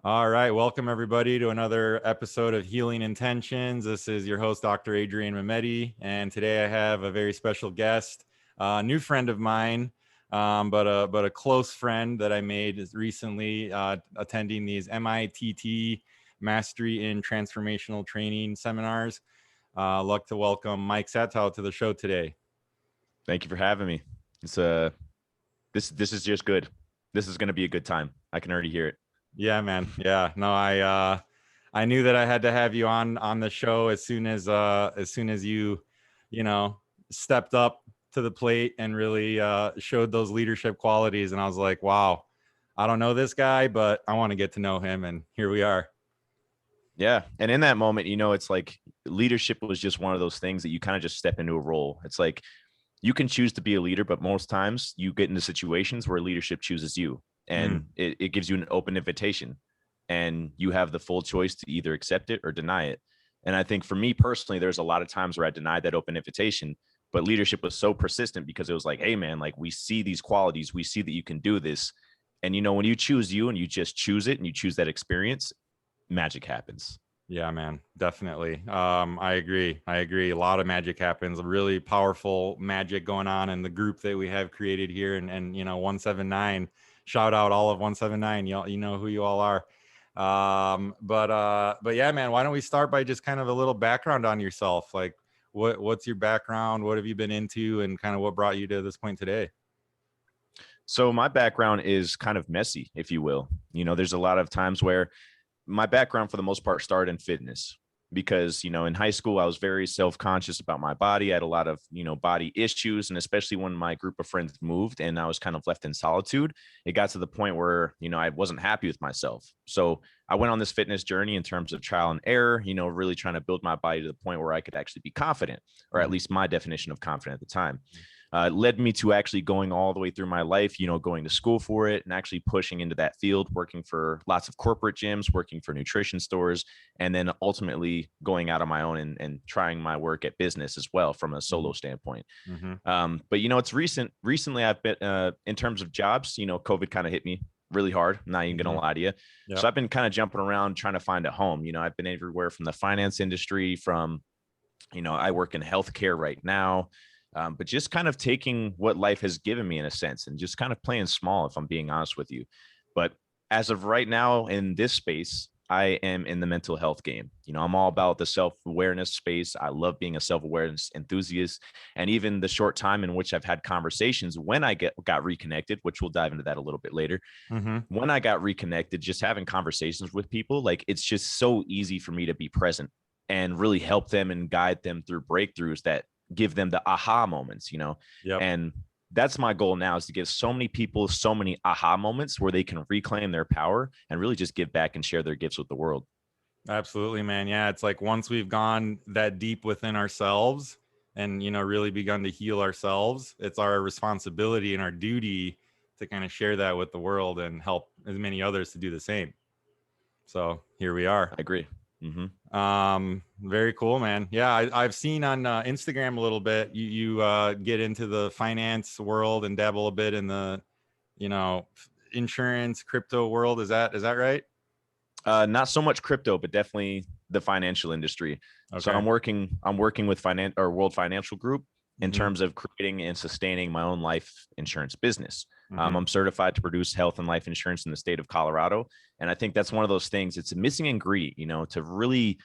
All right. Welcome, everybody, to another episode of Healing Intentions. This is your host, Dr. Adrian Mehmeti. And today I have a very special guest, a new friend of mine, but a close friend that I made recently attending these MITT Mastery in Transformational Training seminars. Luck to welcome Mike Satow to the show today. Thank you for having me. This is just good. This is going to be a good time. I can already hear it. Yeah, man. Yeah. No, I knew that I had to have you on the show as soon as you know, stepped up to the plate and really showed those leadership qualities. And I was like, wow, I don't know this guy, but I want to get to know him. And here we are. Yeah. And in that moment, it's like leadership was just one of those things that you kind of just step into a role. It's like you can choose to be a leader, but most times you get into situations where leadership chooses you, and it gives you an open invitation, and you have the full choice to either accept it or deny it. And I think for me personally, there's a lot of times where I denied that open invitation, but leadership was so persistent because it was like, hey man, like we see these qualities, we see that you can do this. And when you choose you and you just choose it and you choose that experience, magic happens. Yeah, man, definitely. I agree. A lot of magic happens. A really powerful magic going on in the group that we have created here. And 179, shout out all of 179. You know who you all are. But yeah, man, why don't we start by just kind of a little background on yourself? Like what's your background? What have you been into, and kind of what brought you to this point today? So my background is kind of messy, if you will. There's a lot of times where my background for the most part started in fitness because, in high school, I was very self-conscious about my body. I had a lot of, body issues. And especially when my group of friends moved and I was kind of left in solitude, it got to the point where, I wasn't happy with myself. So I went on this fitness journey in terms of trial and error, really trying to build my body to the point where I could actually be confident, or at least my definition of confident at the time. Led me to actually going all the way through my life, going to school for it and actually pushing into that field, working for lots of corporate gyms, working for nutrition stores, and then ultimately going out on my own and trying my work at business as well from a solo standpoint. But it's recently I've been in terms of jobs, COVID kind of hit me really hard. I'm not even going to lie to you. Yep. So I've been kind of jumping around trying to find a home. I've been everywhere from the finance industry, from, I work in healthcare right now. But just kind of taking what life has given me in a sense and just kind of playing small, if I'm being honest with you. But as of right now in this space, I am in the mental health game. I'm all about the self-awareness space. I love being a self-awareness enthusiast. And even the short time in which I've had conversations when I got reconnected, which we'll dive into that a little bit later. When I got reconnected, just having conversations with people, like it's just so easy for me to be present and really help them and guide them through breakthroughs that give them the aha moments, Yep. And that's my goal now, is to give so many people so many aha moments where they can reclaim their power and really just give back and share their gifts with the world. Absolutely, man. Yeah, it's like once we've gone that deep within ourselves and really begun to heal ourselves, it's our responsibility and our duty to kind of share that with the world and help as many others to do the same. So here we are. I agree. Very cool, man. Yeah, I've seen on Instagram a little bit. You get into the finance world and dabble a bit in the insurance crypto world. Is that right? Not so much crypto, but definitely the financial industry. Okay. So I'm working with World Financial Group in terms of creating and sustaining my own life insurance business. I'm certified to produce health and life insurance in the state of Colorado. And I think that's one of those things, it's a missing ingredient, to really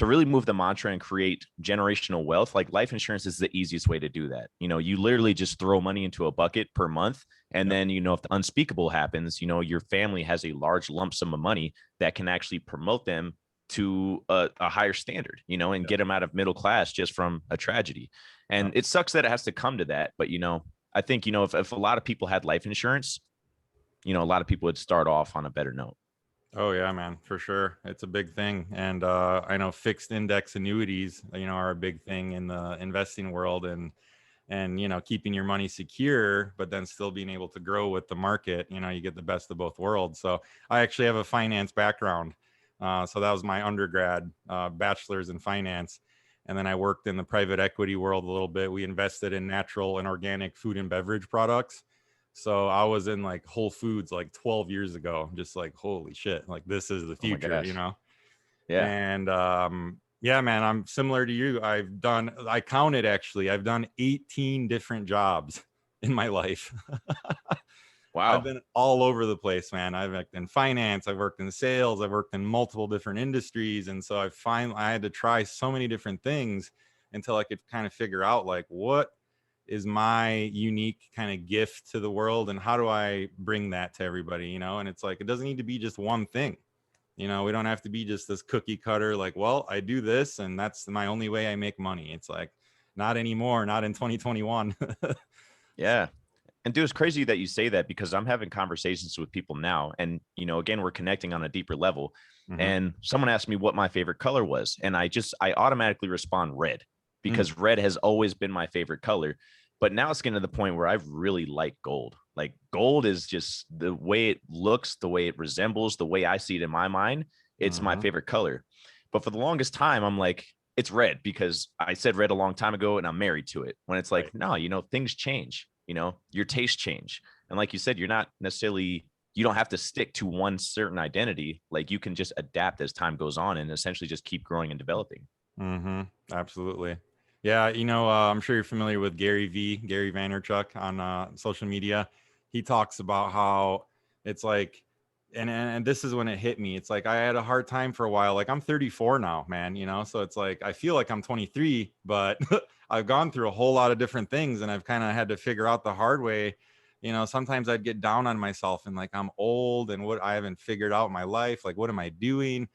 move the mantra and create generational wealth. Like life insurance is the easiest way to do that. You literally just throw money into a bucket per month. And then, if the unspeakable happens, your family has a large lump sum of money that can actually promote them to a higher standard, and get them out of middle class just from a tragedy. And it sucks that it has to come to that. But, I think, if a lot of people had life insurance, a lot of people would start off on a better note. Oh yeah, man, for sure. It's a big thing. And I know fixed index annuities, are a big thing in the investing world, and keeping your money secure, but then still being able to grow with the market. You get the best of both worlds. So I actually have a finance background. So that was my undergrad, bachelor's in finance. And then I worked in the private equity world a little bit. We invested in natural and organic food and beverage products. So I was in like Whole Foods like 12 years ago, just like, holy shit, like this is the Oh my future, you gosh. know? Yeah. And yeah, man, I'm similar to you. I counted actually, I've done 18 different jobs in my life. I've Wow. been all over the place, man. I've worked in finance, I've worked in sales, I've worked in multiple different industries. And so I had to try so many different things until I could kind of figure out like what is my unique kind of gift to the world and how do I bring that to everybody, you know? And it's like, it doesn't need to be just one thing. You know, we don't have to be just this cookie cutter, like, well, I do this and that's my only way I make money. It's like, not anymore, not in 2021. Yeah. And dude, it's crazy that you say that because I'm having conversations with people now. And, again, we're connecting on a deeper level. Mm-hmm. And someone asked me what my favorite color was. And I automatically respond red because red has always been my favorite color. But now it's getting to the point where I really like gold. Like gold is just the way it looks, the way it resembles, the way I see it in my mind. It's my Mm-hmm. favorite color. But for the longest time, I'm like, it's red because I said red a long time ago and I'm married to it. When it's like, Right. no, things change, your tastes change. And like you said, you're not necessarily, you don't have to stick to one certain identity. Like you can just adapt as time goes on and essentially just keep growing and developing. Mm-hmm. Absolutely. Yeah, I'm sure you're familiar with Gary Vaynerchuk on social media. He talks about how it's like, and this is when it hit me. It's like I had a hard time for a while. Like I'm 34 now, man. So it's like I feel like I'm 23, but I've gone through a whole lot of different things, and I've kind of had to figure out the hard way. Sometimes I'd get down on myself and like I'm old and what I haven't figured out in my life. Like, what am I doing?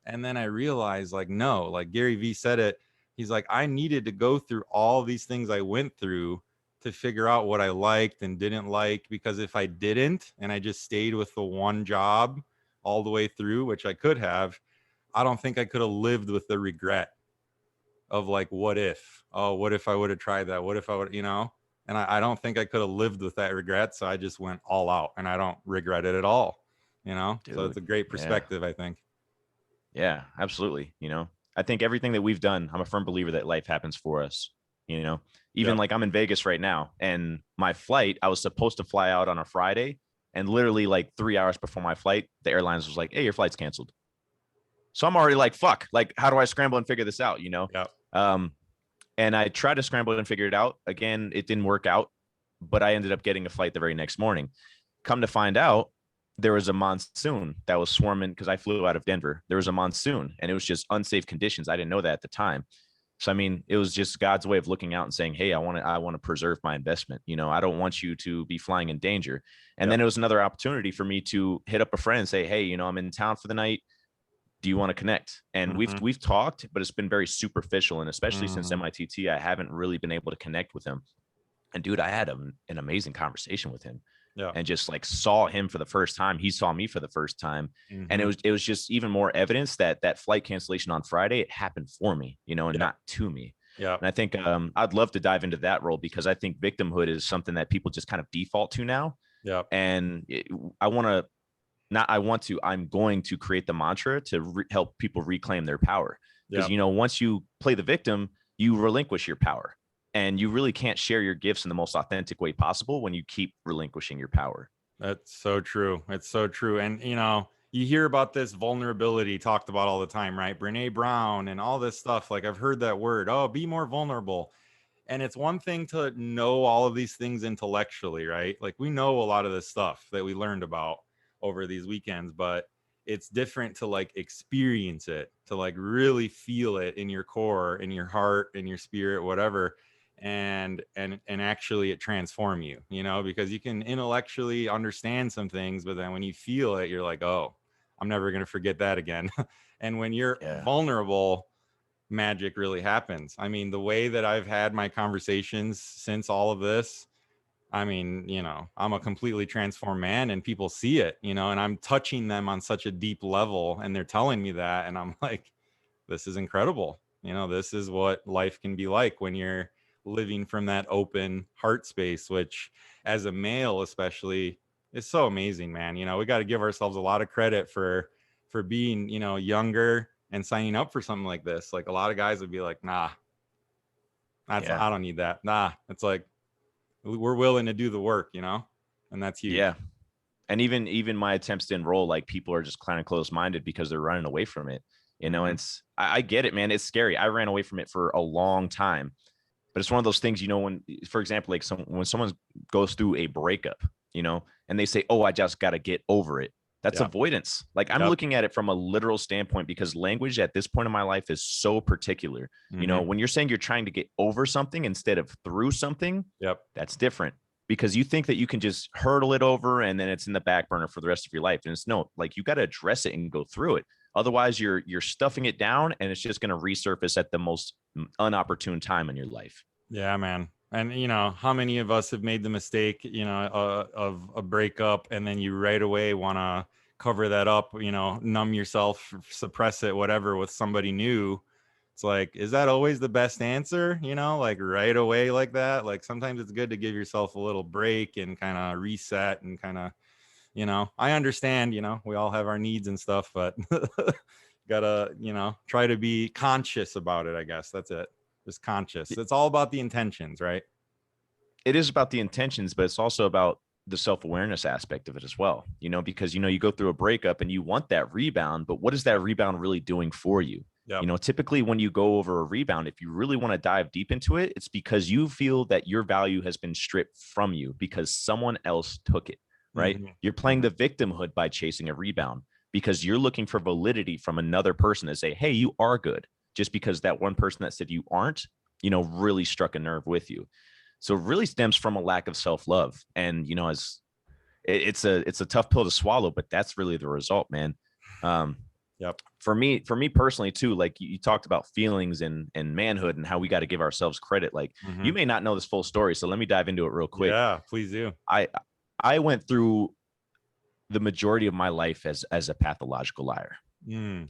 And then I realized, like, no, like Gary Vee said it. He's like, I needed to go through all these things I went through to figure out what I liked and didn't like. Because if I didn't, and I just stayed with the one job all the way through, which I could have, I don't think I could have lived with the regret of like, what if? Oh, what if I would have tried that? What if I would, And I don't think I could have lived with that regret. So I just went all out and I don't regret it at all. So it's Dude. a great Yeah. perspective, I think. Yeah, absolutely. I think everything that we've done, I'm a firm believer that life happens for us. Even Yep. like I'm in Vegas right now and my flight, I was supposed to fly out on a Friday. And literally like 3 hours before my flight, the airlines was like, hey, your flight's canceled. So I'm already like, fuck, like, how do I scramble and figure this out? Yep. Um, and I tried to scramble and figure it out. Again, it didn't work out, but I ended up getting a flight the very next morning. Come to find out, there was a monsoon that was swarming because I flew out of Denver. There was a monsoon and it was just unsafe conditions. I didn't know that at the time. So I mean, it was just God's way of looking out and saying, "Hey, I want to preserve my investment. I don't want you to be flying in danger." And Yep. then it was another opportunity for me to hit up a friend and say, "Hey, I'm in town for the night. Do you want to connect?" And we've Mm-hmm. we've talked, but it's been very superficial. And especially since Mm-hmm. MITT, I haven't really been able to connect with him. And dude, I had an amazing conversation with him Yeah. and just like saw him for the first time. He saw me for the first time. And Mm-hmm. it was just even more evidence that that flight cancellation on Friday, it happened for me, and Yep. not to me. Yep. And I think I'd love to dive into that role because I think victimhood is something that people just kind of default to now. Yep. And I want to not I want to I'm going to create the mantra to help people reclaim their power because Yep. once you play the victim, you relinquish your power, and you really can't share your gifts in the most authentic way possible when you keep relinquishing your power. That's so true. It's so true. And you hear about this vulnerability talked about all the time, right? Brene Brown and all this stuff. Like I've heard that word. Oh, be more vulnerable. And it's one thing to know all of these things intellectually, right? Like we know a lot of this stuff that we learned about over these weekends, but it's different to like experience it, to like really feel it in your core, in your heart, in your spirit, whatever. And actually it transform you, because you can intellectually understand some things, but then when you feel it, you're like, oh, I'm never going to forget that again. And when you're Yeah. vulnerable, magic really happens. I mean, the way that I've had my conversations since all of this, I mean, I'm a completely transformed man and people see it, and I'm touching them on such a deep level and they're telling me that. And I'm like, this is incredible. This is what life can be like when you're living from that open heart space, which as a male, especially, is so amazing, man. We got to give ourselves a lot of credit for being, younger and signing up for something like this. Like a lot of guys would be like, nah, Yeah. I don't need that. Nah, it's like we're willing to do the work. And that's huge. Yeah. And even my attempts to enroll, like people are just kind of close-minded because they're running away from it. You know, I get it, man. It's scary. I ran away from it for a long time, but it's one of those things, you know, when, for example, like when someone goes through a breakup, you know, and they say, oh, I just got to get over it. That's Yep. avoidance. Like I'm Yep. looking at it from a literal standpoint, because language at this point in my life is so particular. You know, when you're saying you're trying to get over something instead of through something, Yep. that's different, because you think that you can just hurdle it over and then it's in the back burner for the rest of your life. And it's no, like you got to address it and go through it. Otherwise you're stuffing it down and it's just going to resurface at the most unopportune time in your life. Yeah, man. And you know, how many of us have made the mistake, you know, of a breakup, and then you right away want to cover that up, you know, numb yourself, suppress it, whatever, with somebody new. It's like, is that always the best answer? You know, like right away like that? Like sometimes it's good to give yourself a little break and kind of reset and kind of, you know, I understand, you know, we all have our needs and stuff, but gotta, you know, try to be conscious about it. I guess that's it. Just conscious. It's all about the intentions, right? It is about the intentions, but it's also about the self-awareness aspect of it as well, you know, because, you know, you go through a breakup and you want that rebound, but what is that rebound really doing for you? Yep. You know, typically when you go over a rebound, if you really want to dive deep into it, it's because you feel that your value has been stripped from you because someone else took it, right? You're playing the victimhood by chasing a rebound because you're looking for validity from another person to say, hey, you are good, just because that one person that said you aren't, you know, really struck a nerve with you. So it really stems from a lack of self-love. And, you know, as it's a tough pill to swallow, but that's really the result, man. Yep. For me personally too, like you talked about feelings and manhood and how we got to give ourselves credit. Like you may not know this full story, so let me dive into it real quick. Yeah, please do. I went through the majority of my life as a pathological liar.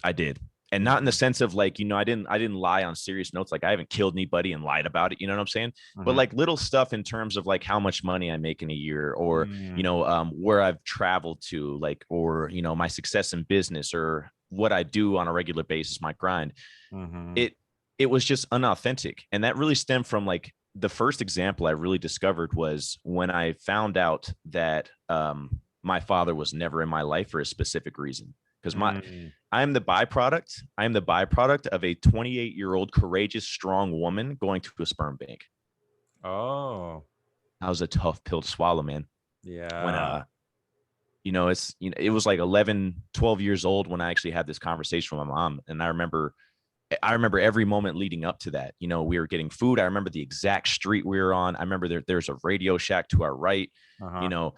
I did. And not in the sense of like, you know, I didn't lie on serious notes. Like I haven't killed anybody and lied about it. You know what I'm saying? But like little stuff in terms of like how much money I make in a year, or, you know, where I've traveled to, like, or, you know, my success in business, or what I do on a regular basis, my grind. It was just unauthentic. And that really stemmed from like the first example I really discovered was when I found out that my father was never in my life for a specific reason. Because I'm the byproduct of a 28-year-old courageous, strong woman going to a sperm bank. Oh, that was a tough pill to swallow, man. Yeah. When you know, it was like 11, 12 years old when I actually had this conversation with my mom. And I remember every moment leading up to that. You know, we were getting food. I remember the exact street we were on. I remember there's a Radio Shack to our right, you know.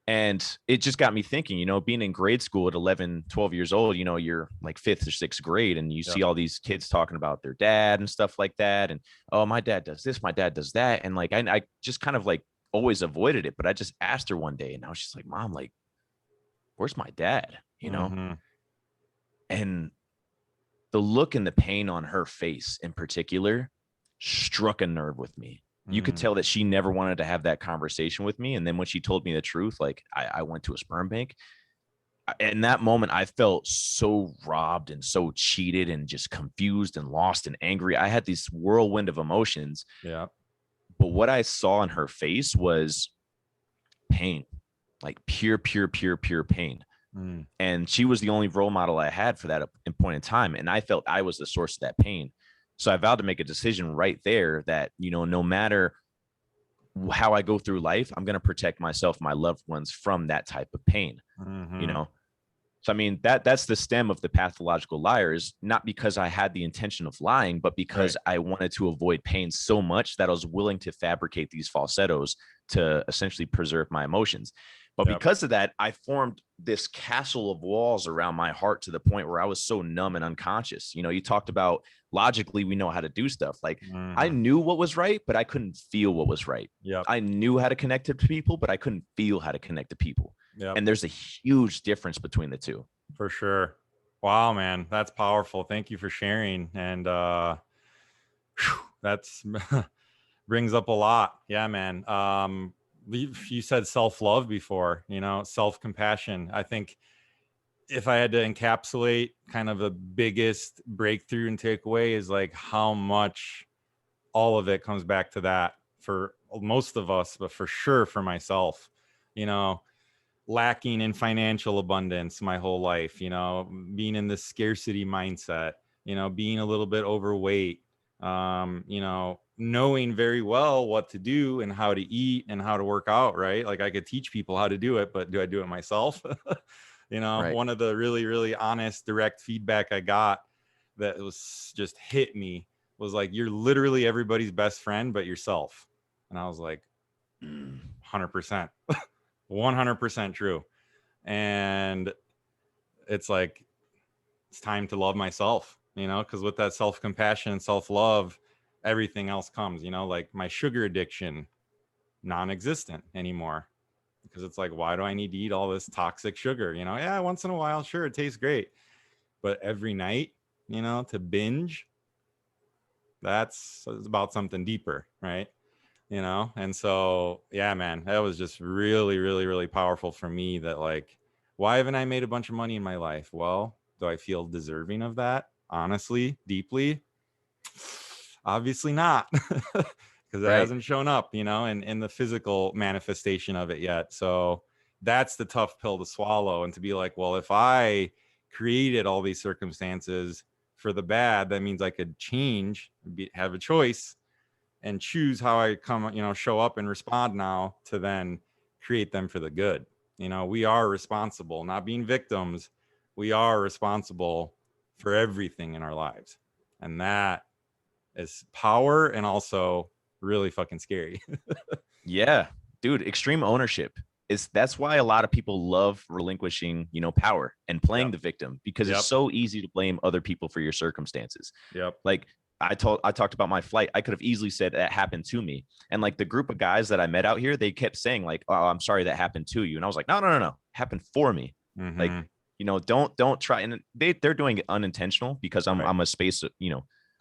And it just got me thinking, you know, being in grade school at 11, 12 years old, you know, you're like fifth or sixth grade, and you see all these kids talking about their dad and stuff like that. And, oh, my dad does this, my dad does that. And like, I just kind of like always avoided it. But I just asked her one day, and I was just like, Mom, like, where's my dad? You know? And the look and the pain on her face in particular struck a nerve with me. You could tell that she never wanted to have that conversation with me. And then when she told me the truth, like I went to a sperm bank, in that moment, I felt so robbed and so cheated and just confused and lost and angry. I had this whirlwind of emotions. Yeah. But what I saw in her face was pain, like pure pain. And she was the only role model I had for that point in time. And I felt I was the source of that pain. So I vowed to make a decision right there that, you know, no matter how I go through life, I'm going to protect myself, my loved ones from that type of pain, you know? So, I mean, that's the stem of the pathological liars, not because I had the intention of lying, but because I wanted to avoid pain so much that I was willing to fabricate these falsettos to essentially preserve my emotions. But because of that, I formed this castle of walls around my heart to the point where I was so numb and unconscious. You know, you talked about logically, we know how to do stuff. Like I knew what was right, but I couldn't feel what was right. I knew how to connect to people, but I couldn't feel how to connect to people. And there's a huge difference between the two. For sure. Wow, man, that's powerful. Thank you for sharing. And that's brings up a lot. Yeah, man. You said self-love before, you know, self-compassion. I think if I had to encapsulate kind of the biggest breakthrough and takeaway is like how much all of it comes back to that for most of us, but for sure for myself. you know, lacking in financial abundance my whole life, you know, being in this scarcity mindset, you know, being a little bit overweight, you know, knowing very well what to do and how to eat and how to work out, right? Like I could teach people how to do it, but do I do it myself? You know, Right. one of the really, really honest, direct feedback I got that was just hit me was like, you're literally everybody's best friend, but yourself. And I was like, 100%, 100% true. And it's like, it's time to love myself, you know, because with that self-compassion and self-love, everything else comes, you know, like my sugar addiction, non-existent anymore. Because it's like, why do I need to eat all this toxic sugar? You know, yeah, once in a while, sure, it tastes great. But every night, you know, to binge, that's about something deeper, right? You know, and so yeah, man, that was just really, really, really powerful for me. That like, why haven't I made a bunch of money in my life? Well, do I feel deserving of that? Honestly, deeply, obviously not, because it Right. hasn't shown up, you know, in the physical manifestation of it yet. So that's the tough pill to swallow, and to be like, well, if I created all these circumstances for the bad, that means I could change, have a choice, and choose how I come, you know, show up and respond now to then create them for the good. You know, we are responsible, not being victims. We are responsible for everything in our lives. And that is power and also really fucking scary. Yeah, dude, extreme ownership is that's why a lot of people love relinquishing, power and playing Yep. the victim because it's Yep. so easy to blame other people for your circumstances. Yep. Like I talked about my flight. I could have easily said that happened to me. And like the group of guys that I met out here, they kept saying like, "Oh, I'm sorry that happened to you." And I was like, "No, no, no, no. Happened for me." Like, Mm-hmm. don't try, and they're doing it unintentional because Right. I'm a space,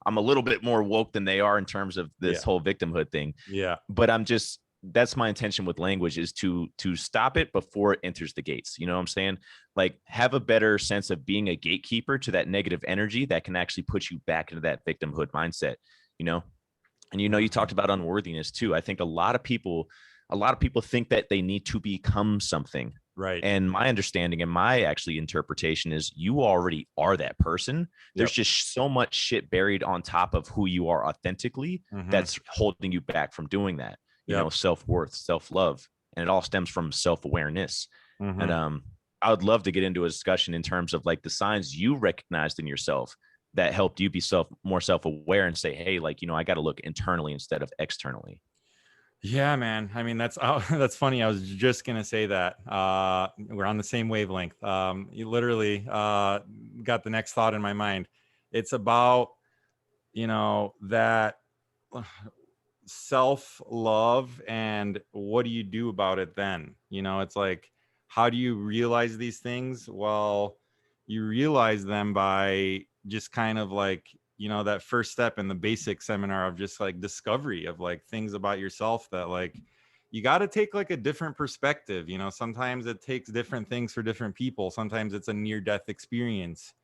I'm a little bit more woke than they are in terms of this Yeah. whole victimhood thing. Yeah. But I'm just that's my intention with language is to stop it before it enters the gates. You know what I'm saying? Like have a better sense of being a gatekeeper to that negative energy that can actually put you back into that victimhood mindset, you know? And you Mm-hmm. talked about unworthiness too. I think a lot of people think that they need to become something. Right. And my understanding and my actually interpretation is you already are that person. There's Yep. just so much shit buried on top of who you are authentically Mm-hmm. that's holding you back from doing that. Yep. Self-worth, self-love, and it all stems from self-awareness. And Mm-hmm. I would love to get into a discussion in terms of like the signs you recognized in yourself that helped you be more self-aware and say, hey, like, I got to look internally instead of externally. Yeah, man. I mean, that's that's funny. I was just gonna say that. We're on the same wavelength. You literally got the next thought in my mind. It's about, that self-love, and what do you do about it then? It's like, how do you realize these things? Well, you realize them by just kind of like, that first step in the basic seminar of just like discovery of like things about yourself that like you got to take like a different perspective. Sometimes it takes different things for different people. Sometimes it's a near death experience,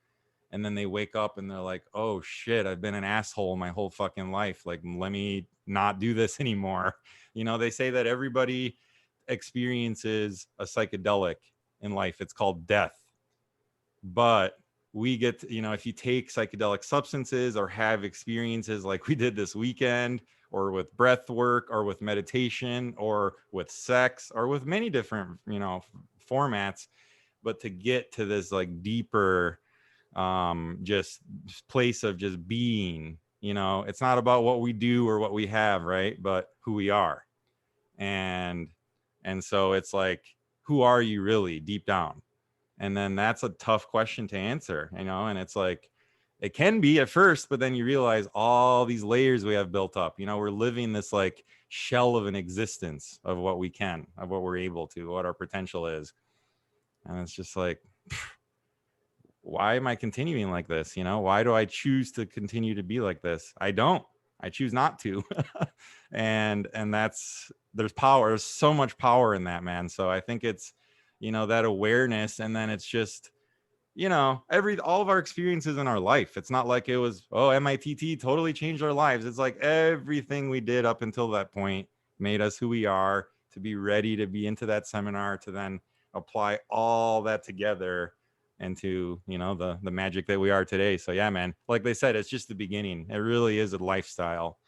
and then they wake up and they're like, oh shit, I've been an asshole my whole fucking life. Like, let me not do this anymore. They say that everybody experiences a psychedelic in life. It's called death. But we get to, if you take psychedelic substances or have experiences like we did this weekend, or with breath work, or with meditation, or with sex, or with many different, formats, but to get to this like deeper just place of just being, it's not about what we do or what we have, right, but who we are. And so it's like, who are you really deep down? And then that's a tough question to answer, and it's like, it can be at first, but then you realize all these layers we have built up. We're living this like shell of an existence of what we can, of what we're able to, what our potential is. And it's just like, why am I continuing like this? Why do I choose to continue to be like this? I choose not to. And there's power. There's so much power in that, man. So I think it's, that awareness. And then it's just, all of our experiences in our life. It's not like it was, MITT totally changed our lives. It's like everything we did up until that point made us who we are, to be ready to be into that seminar, to then apply all that together into, you know, the magic that we are today. So yeah, man, like they said, it's just the beginning. It really is a lifestyle.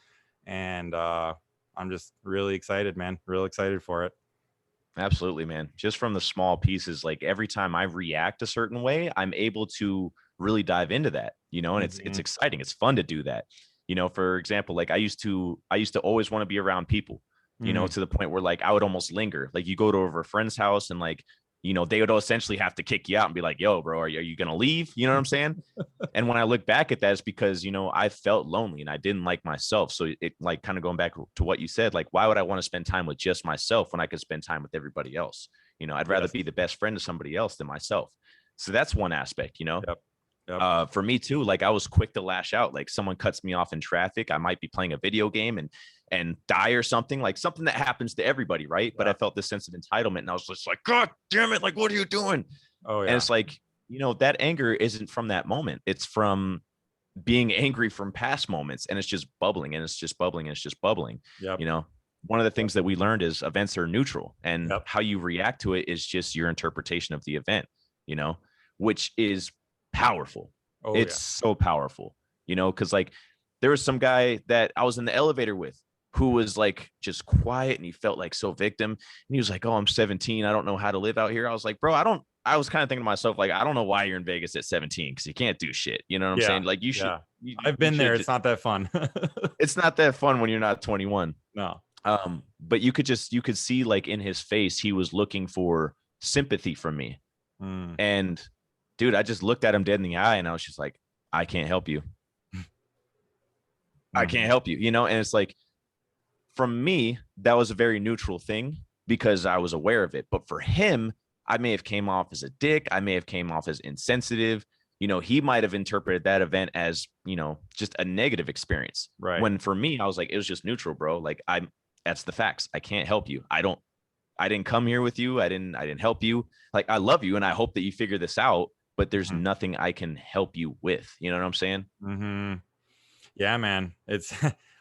And I'm just really excited, man. Real excited for it. Absolutely, man. Just from the small pieces, like every time I react a certain way, I'm able to really dive into that, you know, and it's exciting. It's fun to do that. You know, for example, like I used to always want to be around people, you know, to the point where like I would almost linger. Like you go to over a friend's house and like, you know, they would essentially have to kick you out and be like, yo, bro, are you gonna leave? You know what I'm saying? And when I look back at that, it's because, you know, I felt lonely and I didn't like myself. So it like kind of going back to what you said, like, why would I want to spend time with just myself when I could spend time with everybody else? You know, I'd rather be the best friend to somebody else than myself. So that's one aspect, you know. For me too, like I was quick to lash out. Like someone cuts me off in traffic, I might be playing a video game and die or something, like something that happens to everybody, right? But I felt this sense of entitlement and I was just like, God damn it, like what are you doing? Oh yeah. And it's like, you know, that anger isn't from that moment. It's from being angry from past moments, and it's just bubbling and it's just bubbling and it's just bubbling. You know, one of the things that we learned is events are neutral, and how you react to it is just your interpretation of the event, you know, which is powerful. It's so powerful, you know, because like there was some guy that I was in the elevator with who was like just quiet and he felt like so victim. And he was like, oh, I'm 17. I don't know how to live out here. I was like, bro, I was kind of thinking to myself, like, I don't know why you're in Vegas at 17 because you can't do shit. You know what I'm saying? Like you should. I've been there. It's not that fun. It's not that fun when you're not 21. No. But you could see like in his face, he was looking for sympathy from me. And dude, I just looked at him dead in the eye and I was just like, I can't help you. I can't help you, you know? And it's like, from me, that was a very neutral thing because I was aware of it. But for him, I may have came off as a dick. I may have came off as insensitive. You know, he might have interpreted that event as, you know, just a negative experience. Right. When for me, I was like, it was just neutral, bro. Like that's the facts. I can't help you. I didn't come here with you. I didn't help you. Like, I love you and I hope that you figure this out, but there's nothing I can help you with. You know what I'm saying? Yeah, man. It's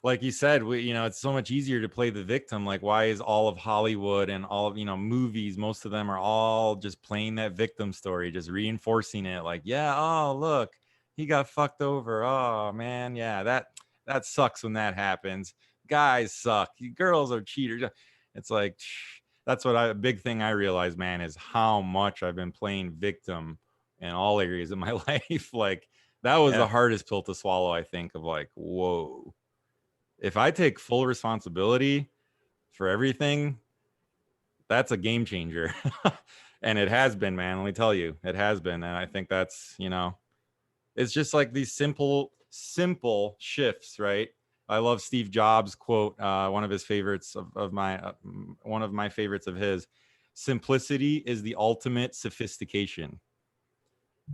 like you said, you know, it's so much easier to play the victim. Like, why is all of Hollywood and all of, you know, movies, most of them are all just playing that victim story, just reinforcing it. Like, yeah, oh, look, he got fucked over. Oh, man. Yeah, that sucks when that happens. Guys suck. Girls are cheaters. It's like, that's what a big thing I realized, man, is how much I've been playing victim in all areas of my life. Like, that was the hardest pill to swallow, I think, of like, whoa, if I take full responsibility for everything, that's a game changer. And it has been, man. Let me tell you, it has been. And I think that's, you know, it's just like these simple shifts, right? I love Steve Jobs' quote, one of his favorites one of my favorites of his: simplicity is the ultimate sophistication.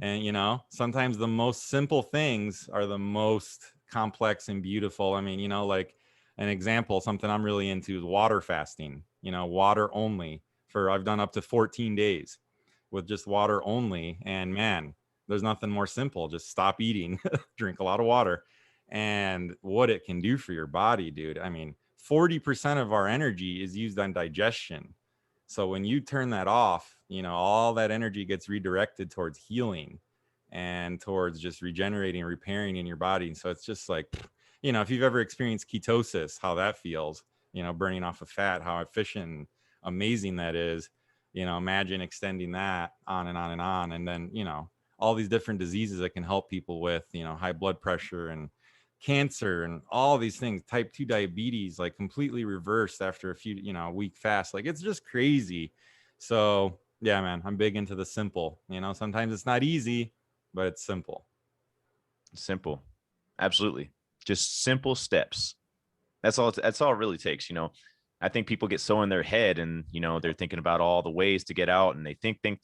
And, you know, sometimes the most simple things are the most complex and beautiful. I mean, you know, like an example, something I'm really into is water fasting, you know, water only I've done up to 14 days with just water only. And man, there's nothing more simple. Just stop eating, drink a lot of water, and what it can do for your body, dude. I mean, 40% of our energy is used on digestion. So when you turn that off, you know, all that energy gets redirected towards healing and towards just regenerating, repairing in your body. And so it's just like, you know, if you've ever experienced ketosis, how that feels, you know, burning off of fat, how efficient and amazing that is, you know, imagine extending that on and on and on. And then, you know, all these different diseases that can help people with, you know, high blood pressure and cancer and all these things, type 2 diabetes, like completely reversed after a few, you know, a week fast. Like, it's just crazy. So yeah, man, I'm big into the simple. You know, sometimes it's not easy, but it's simple. Simple. Absolutely. Just simple steps. That's all it really takes. You know, I think people get so in their head and, you know, they're thinking about all the ways to get out and they think. And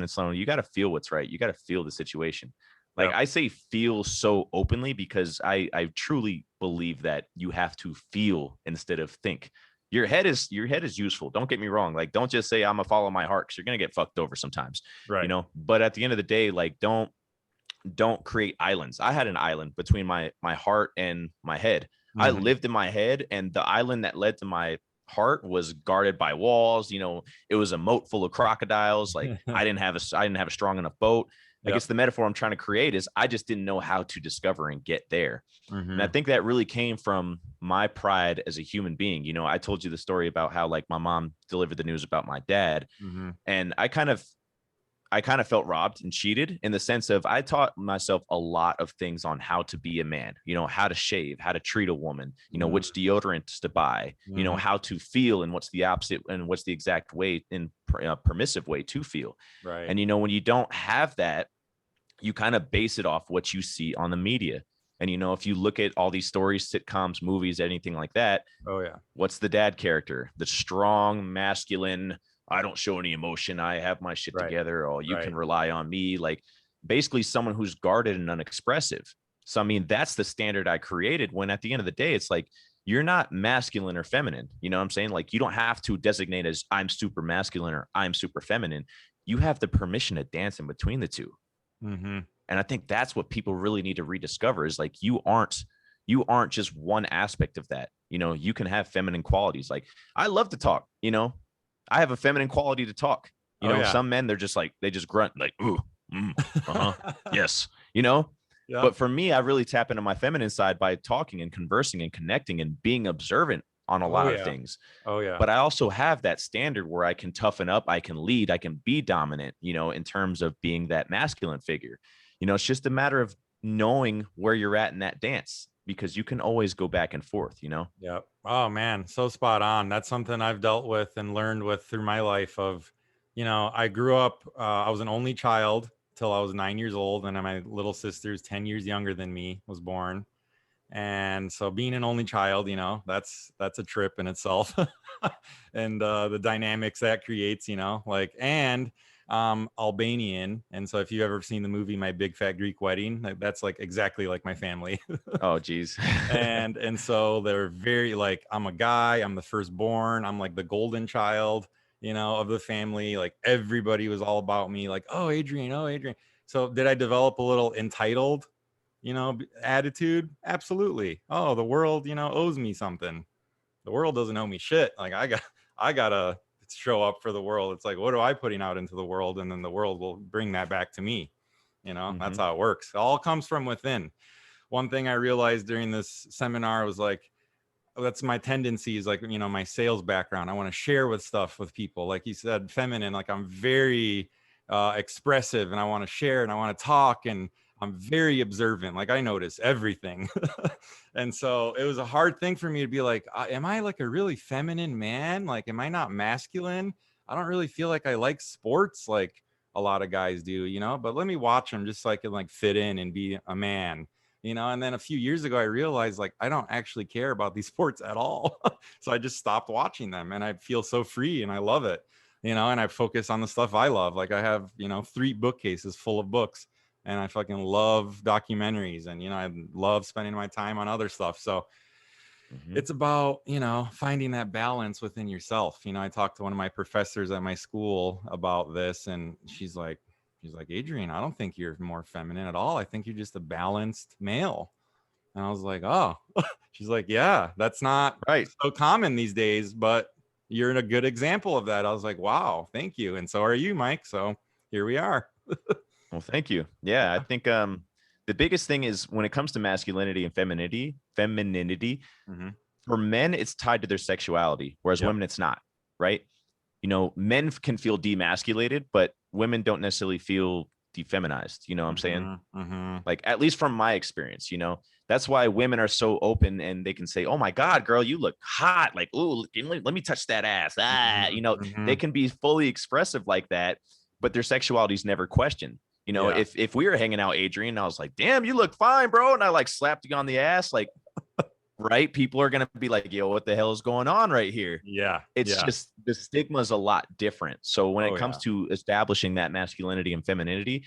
it's like, you got to feel what's right. You got to feel the situation. Like, I say feel so openly because I truly believe that you have to feel instead of think. Your head is useful. Don't get me wrong. Like, don't just say I'm gonna follow my heart because you're gonna get fucked over sometimes. Right. You know, but at the end of the day, like, don't create islands. I had an island between my heart and my head. I lived in my head, and the island that led to my heart was guarded by walls. It was a moat full of crocodiles. Like I didn't have a strong enough boat. I Yep. guess the metaphor I'm trying to create is I just didn't know how to discover and get there. And I Mm-hmm. think that really came from my pride as a human being. I told you the story about how like my mom delivered the news about my dad. Mm-hmm. And I kind of felt robbed and cheated in the sense of I taught myself a lot of things on how to be a man, how to shave, how to treat a woman, which deodorants to buy, Mm-hmm. how to feel and what's the opposite and what's the exact way and permissive way to feel. Right. And, when you don't have that, you kind of base it off what you see on the media. And, if you look at all these stories, sitcoms, movies, anything like that, Oh yeah. what's the dad character? The strong, masculine, I don't show any emotion. I have my shit Right. together. Oh, you can Right. rely on me. Like basically someone who's guarded and unexpressive. So, I mean, that's the standard I created when at the end of the day, it's like, you're not masculine or feminine. You know what I'm saying? Like you don't have to designate as I'm super masculine or I'm super feminine. You have the permission to dance in between the two. Mm-hmm. And I think that's what people really need to rediscover is like, you aren't just one aspect of that. You can have feminine qualities. Like I love to talk, I have a feminine quality to talk. Oh yeah. Some men, they're just like, they just grunt like, ooh, uh-huh, yes, you know. Yep. But for me, I really tap into my feminine side by talking and conversing and connecting and being observant on a Oh lot of yeah. things. Oh yeah. But I also have that standard where I can toughen up, I can lead, I can be dominant, in terms of being that masculine figure. It's just a matter of knowing where you're at in that dance because you can always go back and forth. Yep. Oh man, so spot on. That's something I've dealt with and learned with through my life of, I grew up, I was an only child till I was 9 years old. And then my little sister's 10 years younger than me was born. And so being an only child, that's a trip in itself. And the dynamics that creates, and Albanian. And so if you've ever seen the movie My Big Fat Greek Wedding, that's like exactly like my family. Oh, geez. and so they're very like, I'm a guy, I'm the firstborn, I'm like the golden child, of the family. Like everybody was all about me, like, oh Adrian. So did I develop a little entitled attitude? Absolutely. Oh, the world owes me something. The world doesn't owe me shit. Like I gotta show up for the world. It's like, what am I putting out into the world? And then the world will bring that back to me. That's Mm-hmm. how it works. It all comes from within. One thing I realized during this seminar was like, that's my tendencies, like, my sales background. I want to share with stuff with people. Like you said, feminine, like I'm very expressive and I want to share and I want to talk and I'm very observant. Like I notice everything. And so it was a hard thing for me to be like, am I like a really feminine man? Like, am I not masculine? I don't really feel like I like sports like a lot of guys do, but let me watch them just so I can like fit in and be a man. And then a few years ago I realized like I don't actually care about these sports at all. So I just stopped watching them and I feel so free and I love it. And I focus on the stuff I love. Like I have 3 bookcases full of books and I fucking love documentaries and I love spending my time on other stuff. So Mm-hmm. it's about finding that balance within yourself. I talked to one of my professors at my school about this and she's like, Adrian, I don't think you're more feminine at all. I think you're just a balanced male. And I was like, oh. She's like, yeah, that's not Right. so common these days, but you're a good example of that. I was like, wow, thank you. And so are you, Mike. So here we are. Well, thank you. Yeah, I think the biggest thing is when it comes to masculinity and femininity, Mm-hmm. for men, it's tied to their sexuality, whereas Yep. women, it's not, right? Men can feel demasculated, but women don't necessarily feel defeminized. You know what I'm saying? Mm-hmm. Mm-hmm. Like, at least from my experience, that's why women are so open and they can say, oh my God, girl, you look hot. Like, ooh, let me touch that ass. Mm-hmm. They can be fully expressive like that, but their sexuality is never questioned. Yeah. If we were hanging out, Adrian, I was like, damn, you look fine, bro. And I like slapped you on the ass. Like, right. People are going to be like, yo, what the hell is going on right here? Yeah. It's Yeah. just the stigma is a lot different. So when Oh, it comes yeah. to establishing that masculinity and femininity,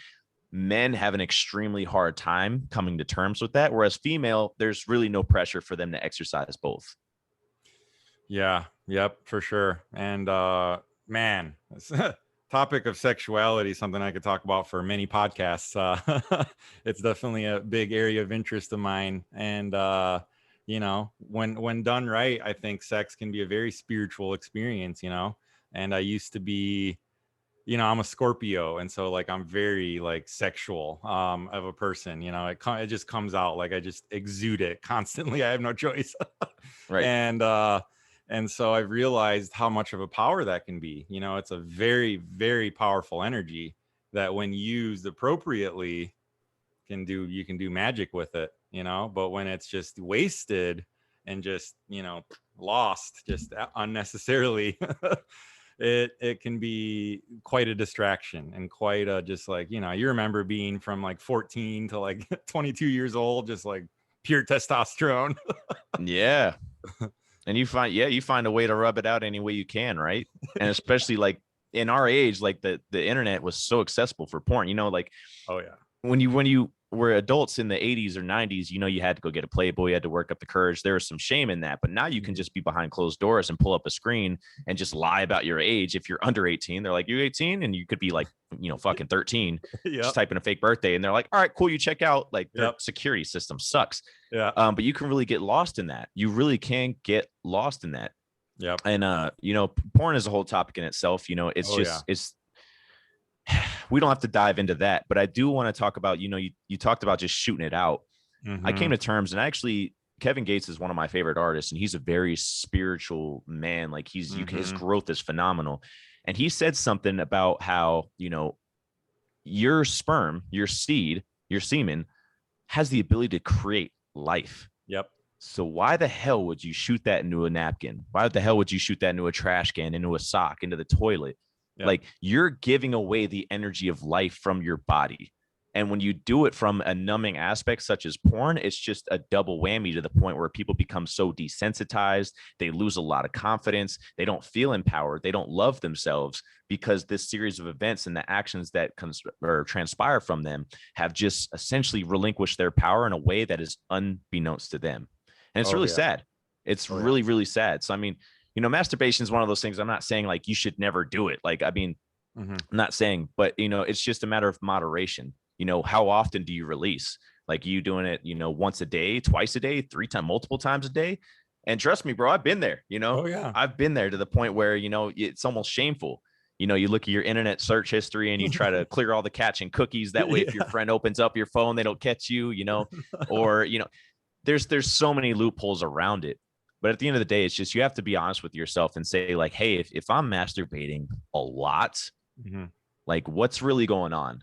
men have an extremely hard time coming to terms with that. Whereas female, there's really no pressure for them to exercise both. Yeah. Yep, for sure. And man, topic of sexuality, something I could talk about for many podcasts. It's definitely a big area of interest of mine. And you know, when done right, I think sex can be a very spiritual experience, you know. And I used to be, you know, I'm a Scorpio, and so like I'm very like sexual of a person, you know. It just comes out, like I just exude it constantly. I have no choice. Right. and and so I've realized how much of a power that can be. You know, it's a very, very powerful energy that when used appropriately you can do magic with it, you know. But when it's just wasted and just, you know, lost just unnecessarily, it can be quite a distraction and quite a, just like, you know, you remember being from like 14 to like 22 years old, just like pure testosterone. Yeah. And you find a way to rub it out any way you can, right? And especially like in our age, like the internet was so accessible for porn. You know, like Oh yeah. when you were adults in the 80s or 90s, you know, you had to go get a Playboy, you had to work up the courage. There was some shame in that. But now you can just be behind closed doors and pull up a screen and just lie about your age. If you're under 18, they're like, you 18? And you could be like, you know, fucking 13, just Yep. typing a fake birthday. And they're like, all right, cool, you check out. Like their Yep. security system sucks. Yeah. But you can really get lost in that. You really can get lost in that. Yep. And you know, porn is a whole topic in itself. You know, it's Oh yeah. just it's we don't have to dive into that, but I do want to talk about, you know, you talked about just shooting it out. I came Mm-hmm. to terms, and actually Kevin Gates is one of my favorite artists, and he's a very spiritual man. Like his Mm-hmm. growth is phenomenal. And he said something about how, you know, your sperm, your seed, your semen has the ability to create life. Yep. So why the hell would you shoot that into a napkin? Why the hell would you shoot that into a trash can, into a sock, into the toilet? Yep. Like you're giving away the energy of life from your body. And when you do it from a numbing aspect such as porn, it's just a double whammy to the point where people become so desensitized. They lose a lot of confidence. They don't feel empowered. They don't love themselves because this series of events and the actions that transpire from them have just essentially relinquished their power in a way that is unbeknownst to them. And it's Oh really yeah. sad. It's Oh yeah. really, really sad. So, I mean, you know, masturbation is one of those things. I'm not saying like you should never do it. Like, I mean, Mm-hmm. I'm not saying, but you know, it's just a matter of moderation. You know, how often do you release? Like you doing it, you know, once a day, twice a day, three times, multiple times a day. And trust me, bro, I've been there, you know, Oh yeah. I've been there to the point where, you know, it's almost shameful. You know, you look at your internet search history and you try to clear all the catch and cookies. That way, if your Yeah. friend opens up your phone, they don't catch you, you know, or, you know, there's so many loopholes around it. But at the end of the day, it's just you have to be honest with yourself and say, like, hey, if I'm masturbating a lot, Mm-hmm. like what's really going on?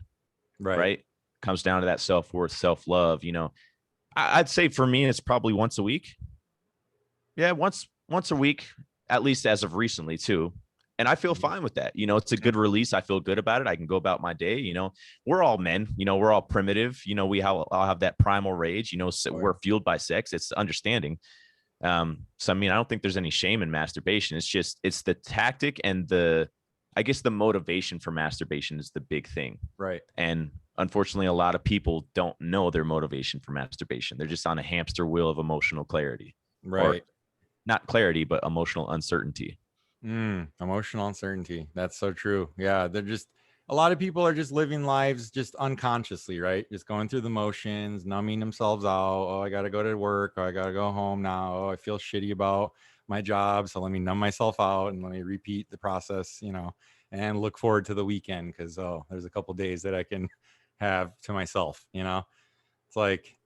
Right. Right. Comes down to that self-worth, self-love. You know, I'd say for me, it's probably once a week. Yeah, once a week, at least as of recently, too. And I feel fine with that. You know, it's a good release. I feel good about it. I can go about my day. You know, we're all men. You know, we're all primitive. You know, I'll have that primal rage. You know, so Oh, we're fueled by sex. It's understanding. So I mean, I don't think there's any shame in masturbation. It's just it's the tactic and I guess the motivation for masturbation is the big thing. right. And unfortunately, a lot of people don't know their motivation for masturbation. They're just on a hamster wheel of emotional clarity, or Right. not clarity, but emotional uncertainty. Emotional uncertainty. That's so true. Yeah, they're just, a lot of people are just living lives just unconsciously, right? Just going through the motions, numbing themselves out. Oh, I got to go to work. Oh, I got to go home now. Oh, I feel shitty about my job. So let me numb myself out and let me repeat the process, you know, and look forward to the weekend because, oh, there's a couple days that I can have to myself, you know? It's like,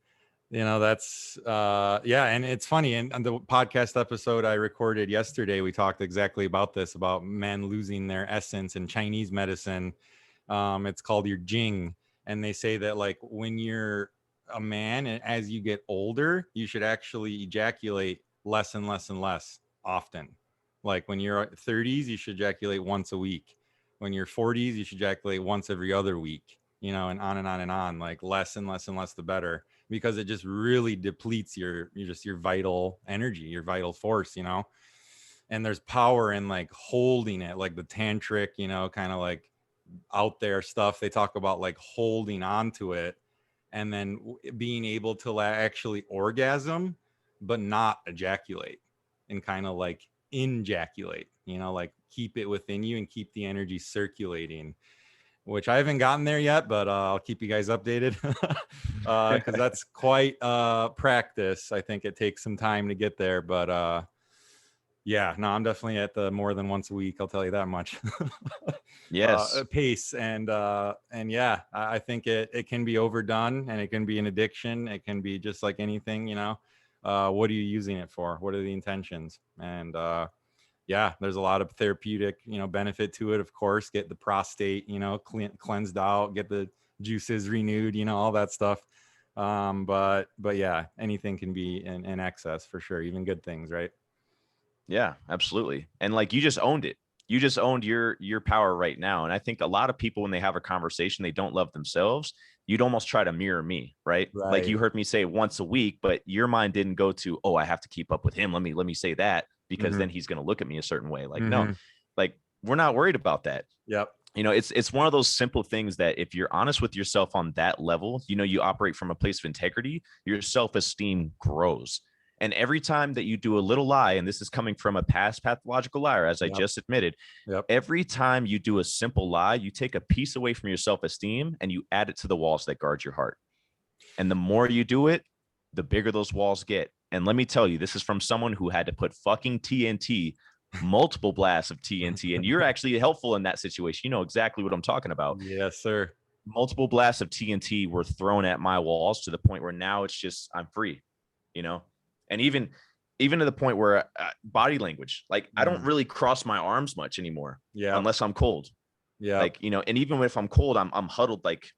you know, that's yeah. And it's funny, and on the podcast episode I recorded yesterday, we talked exactly about this, about men losing their essence in Chinese medicine. It's called your jing. And they say that like when you're a man and as you get older, you should actually ejaculate less and less and less often. Like when you're 30s, you should ejaculate once a week. When you're 40s, you should ejaculate once every other week, you know, and on and on and on. Like less and less and less the better, because it just really depletes your vital energy, your vital force, you know. And there's power in like holding it, like the tantric, you know, kind of like out there stuff. They talk about like holding on to it and then being able to actually orgasm but not ejaculate, and kind of like injaculate, you know, like keep it within you and keep the energy circulating. which I haven't gotten there yet, but I'll keep you guys updated because that's quite practice. I think it takes some time to get there, but yeah, no, I'm definitely at the more than once a week. I'll tell you that much. Yes. Pace and yeah, I think it can be overdone and it can be an addiction. It can be just like anything, what are you using it for? What are the intentions? And yeah, there's a lot of therapeutic, benefit to it. Of course, get the prostate, cleansed out, get the juices renewed, all that stuff. But yeah, anything can be in excess for sure, even good things, right? Yeah, absolutely. And like you just owned it. You just owned your power right now. And I think a lot of people, when they have a conversation, they don't love themselves. You'd almost try to mirror me, right? Like Right. you heard me say once a week, but your mind didn't go to, oh, I have to keep up with him. Let me say that because then he's going to look at me a certain way. Like, no, like we're not worried about that. Yep. It's one of those simple things that if you're honest with yourself on that level, you operate from a place of integrity, your self-esteem grows. And every time that you do a little lie, and this is coming from a past pathological liar, as I just admitted, every time you do a simple lie, you take a piece away from your self-esteem and you add it to the walls that guard your heart. And the more you do it, the bigger those walls get. And let me tell you, this is from someone who had to put fucking TNT, multiple blasts of TNT, and you're actually helpful in that situation. You know exactly what I'm talking about. Yes, sir. Multiple blasts of TNT were thrown at my walls to the point where now it's just, I'm free, and even to the point where body language, like I don't really cross my arms much anymore, unless I'm cold. Like, and even if I'm cold, I'm huddled like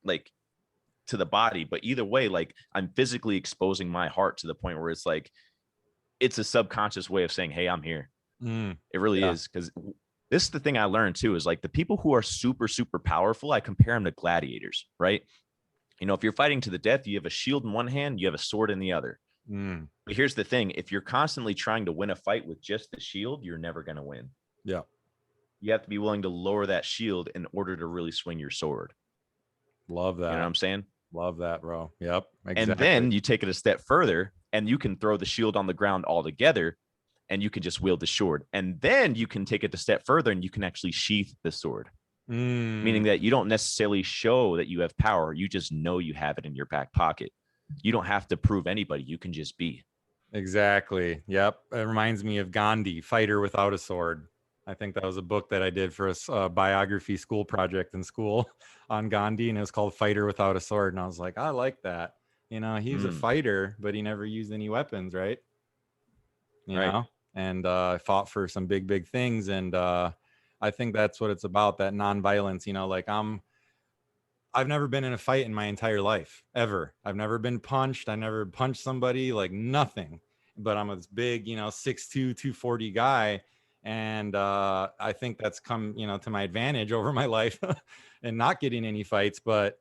to the body. But either way, like I'm physically exposing my heart to the point where it's like it's a subconscious way of saying, hey, I'm here. It really is. Because this is the thing I learned too, is like the people who are super, super powerful, I compare them to gladiators, right? If you're fighting to the death, you have a shield in one hand, you have a sword in the other. But here's the thing. If you're constantly trying to win a fight with just the shield, you're never going to win. Yeah. You have to be willing to lower that shield in order to really swing your sword. Love that. You know what I'm saying? Love that, bro. Yep. Exactly. And then you take it a step further and you can throw the shield on the ground altogether and you can just wield the sword. And then you can take it a step further and you can actually sheath the sword. Meaning that you don't necessarily show that you have power. You just know you have it in your back pocket. You don't have to prove anybody. You can just be. Exactly. Yep. It reminds me of Gandhi, Fighter Without a Sword. I think that was a book that I did for a biography school project in school on Gandhi, and it was called Fighter Without a Sword. And I was like, I like that. He was a fighter, but he never used any weapons, right? You know, and fought for some big, big things. And I think that's what it's about, that nonviolence. Like I've never been in a fight in my entire life, ever. I've never been punched. I never punched somebody, like nothing. But I'm this big, 6'2", 240 guy. And I think that's come, to my advantage over my life and not getting any fights. But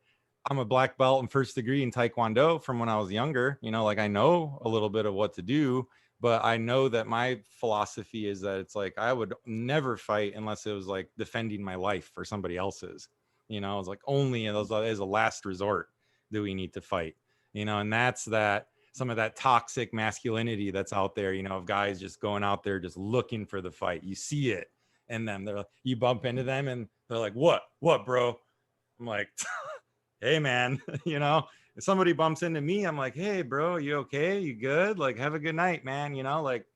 I'm a black belt in first degree in Taekwondo from when I was younger. Like I know a little bit of what to do. But I know that my philosophy is that it's like I would never fight unless it was like defending my life for somebody else's. It's like only as a last resort do we need to fight, and that's some of that toxic masculinity that's out there, of guys just going out there just looking for the fight. You see it in them. You bump into them and they're like, what, bro? I'm like, hey, man, if somebody bumps into me, I'm like, hey, bro, you okay? You good? Like, have a good night, man. Like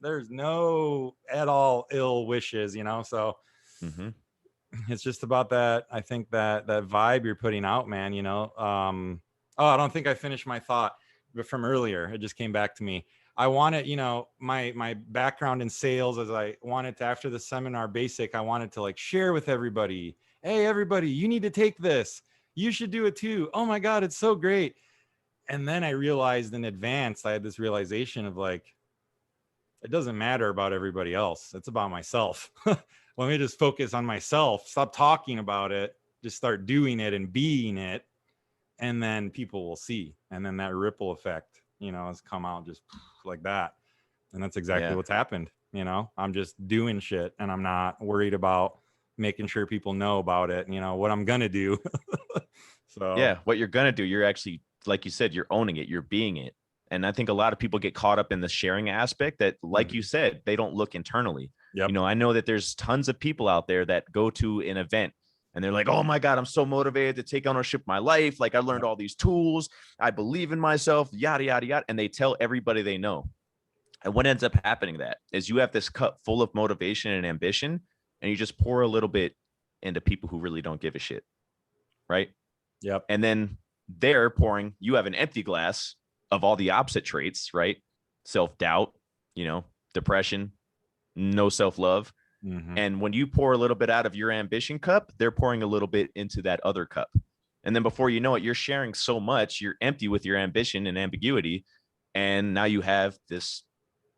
there's no at all ill wishes, so it's just about that. I think that vibe you're putting out, man, I don't think I finished my thought from earlier. It just came back to me. I wanted, my background in sales, as I wanted to, after the seminar basic, I wanted to like share with everybody. Hey, everybody, you need to take this. You should do it too. Oh my God, it's so great. And then I realized in advance, I had this realization of like, it doesn't matter about everybody else. It's about myself. Let me just focus on myself. Stop talking about it. Just start doing it and being it. And then people will see. And then that ripple effect, has come out just like that. And that's exactly what's happened. I'm just doing shit and I'm not worried about making sure people know about it. What I'm going to do. So what you're going to do, you're actually, like you said, you're owning it. You're being it. And I think a lot of people get caught up in the sharing aspect that, like you said, they don't look internally. Yep. I know that there's tons of people out there that go to an event And they're like, oh my God, I'm so motivated to take ownership of my life. Like I learned all these tools. I believe in myself, yada, yada, yada. And they tell everybody they know. And what ends up happening that is you have this cup full of motivation and ambition, and you just pour a little bit into people who really don't give a shit. Right. Yep. And then they're pouring, you have an empty glass of all the opposite traits, right? Self-doubt, depression, no self-love. Mm-hmm. And when you pour a little bit out of your ambition cup, they're pouring a little bit into that other cup. And then before you know it, you're sharing so much, you're empty with your ambition and ambiguity. And now you have this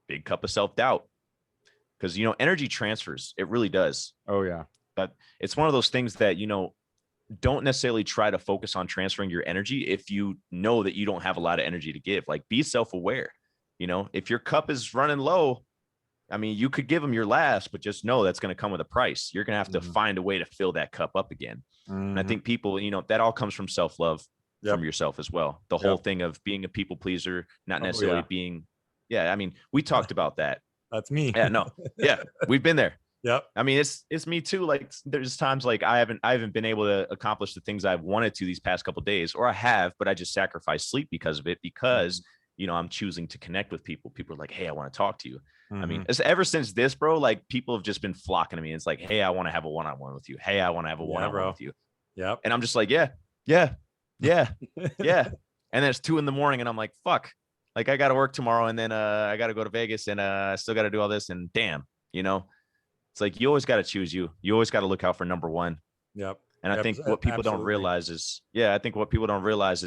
big cup of self-doubt. Because, energy transfers. It really does. Oh, yeah. But it's one of those things that, don't necessarily try to focus on transferring your energy if you know that you don't have a lot of energy to give. Like, be self-aware. If your cup is running low, I mean, you could give them your last, but just know that's going to come with a price. You're going to have to find a way to fill that cup up again. And I think people, that all comes from self-love from yourself as well. The whole thing of being a people pleaser, not necessarily being, I mean, we talked about that. That's me. Yeah, no. Yeah, we've been there. Yep. I mean, it's me too. Like there's times like I haven't been able to accomplish the things I've wanted to these past couple of days, or I have, but I just sacrificed sleep because of it, because, I'm choosing to connect with people. People are like, hey, I want to talk to you. I mean, ever since this, bro, like people have just been flocking to me. It's like, hey, I want to have a one-on-one with you. Hey, I want to have a one-on-one with you. Yep. And I'm just like, yeah. And then it's 2 a.m. and I'm like, fuck, like I got to work tomorrow. And then I got to go to Vegas and I still got to do all this. And damn, it's like, you always got to choose you. You always got to look out for number one. Yep. And I think what people don't realize is,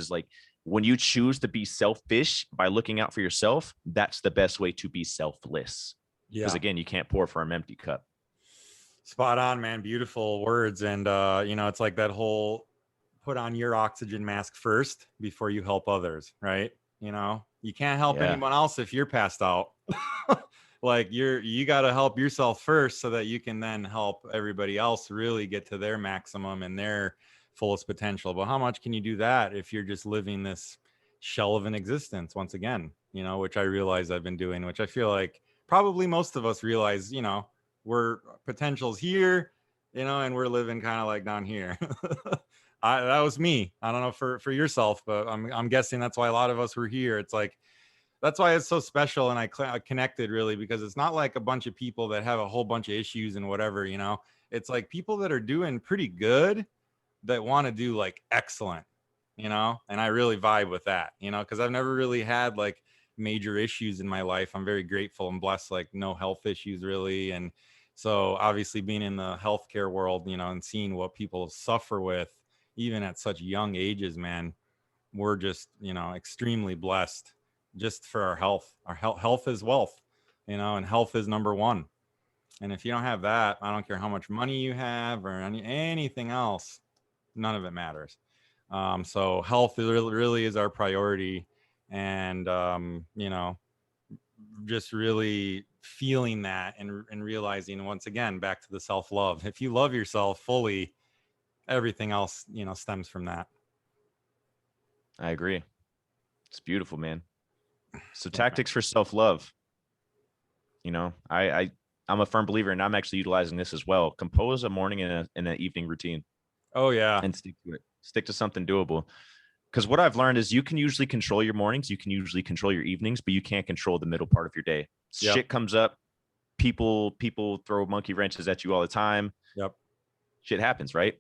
like, when you choose to be selfish by looking out for yourself, that's the best way to be selfless. Because again, you can't pour from an empty cup. Spot on, man. Beautiful words. And, it's like that whole put on your oxygen mask first before you help others. Right. You can't help anyone else if you're passed out. Like you got to help yourself first so that you can then help everybody else really get to their maximum and their fullest potential. But how much can you do that if you're just living this shell of an existence once again, which I realize I've been doing, which I feel like probably most of us realize, we're potentials here, and we're living kind of like down here. That was me. I don't know for yourself, but I'm guessing that's why a lot of us were here. It's like, that's why it's so special. And I connected really, because it's not like a bunch of people that have a whole bunch of issues and whatever, it's like people that are doing pretty good that want to do like excellent, and I really vibe with that, because I've never really had like major issues in my life. I'm very grateful and blessed, like no health issues really. And so obviously being in the healthcare world, and seeing what people suffer with even at such young ages, man, we're just, extremely blessed just for our health. Our health is wealth, and health is number one. And if you don't have that, I don't care how much money you have or anything else, none of it matters. So health really is our priority. And, just really feeling that and realizing, once again, back to the self-love. If you love yourself fully, everything else, stems from that. I agree. It's beautiful, man. So tactics for self-love, I'm a firm believer, and I'm actually utilizing this as well. Compose a morning and an evening routine. Oh yeah. And stick to it. Stick to something doable. Because what I've learned is you can usually control your mornings, you can usually control your evenings, but you can't control the middle part of your day. Yep. Shit comes up. People throw monkey wrenches at you all the time. Yep. Shit happens, right?